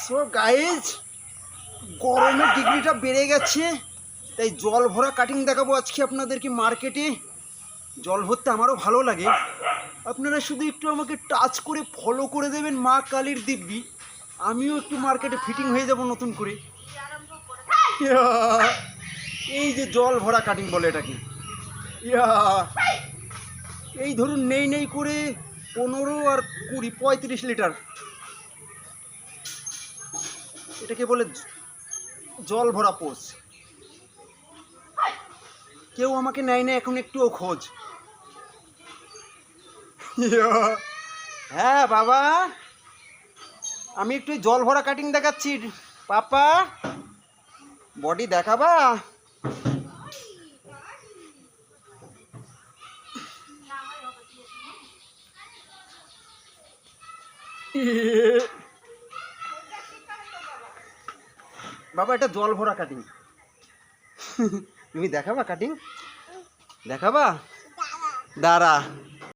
So guys, গরমের ডিগ্রিটা বেড়ে গেছে, তাই জল ভরা কাটিং দেখাবো আজকে আপনাদেরকে মার্কেটে। জল ভরতে আমারও ভালো লাগে, আপনারা শুধু একটু আমাকে টাচ করে ফলো করে দেবেন মা কালীর দিব্যি, আমিও একটু মার্কেটে ফিটিং হয়ে যাব নতুন করে। এই যে জল ভরা কাটিং বলে এটাকে, এই ধরুন নেই নেই করে 15 আর 20 35 লিটার, এটাকে বলে জল ভরা পোষ। কেউ আমাকে নেয় না এখন একটুও খোঁজ। হ্যাঁ বাবা, আমি একটু জল ভরা কাটিং দেখাচ্ছি। পাপা, বডি দেখাবা? বাবা, এটা জল ভরা কাটিং। তুমি দেখাবা কাটিং? দেখাবা? দাঁড়া।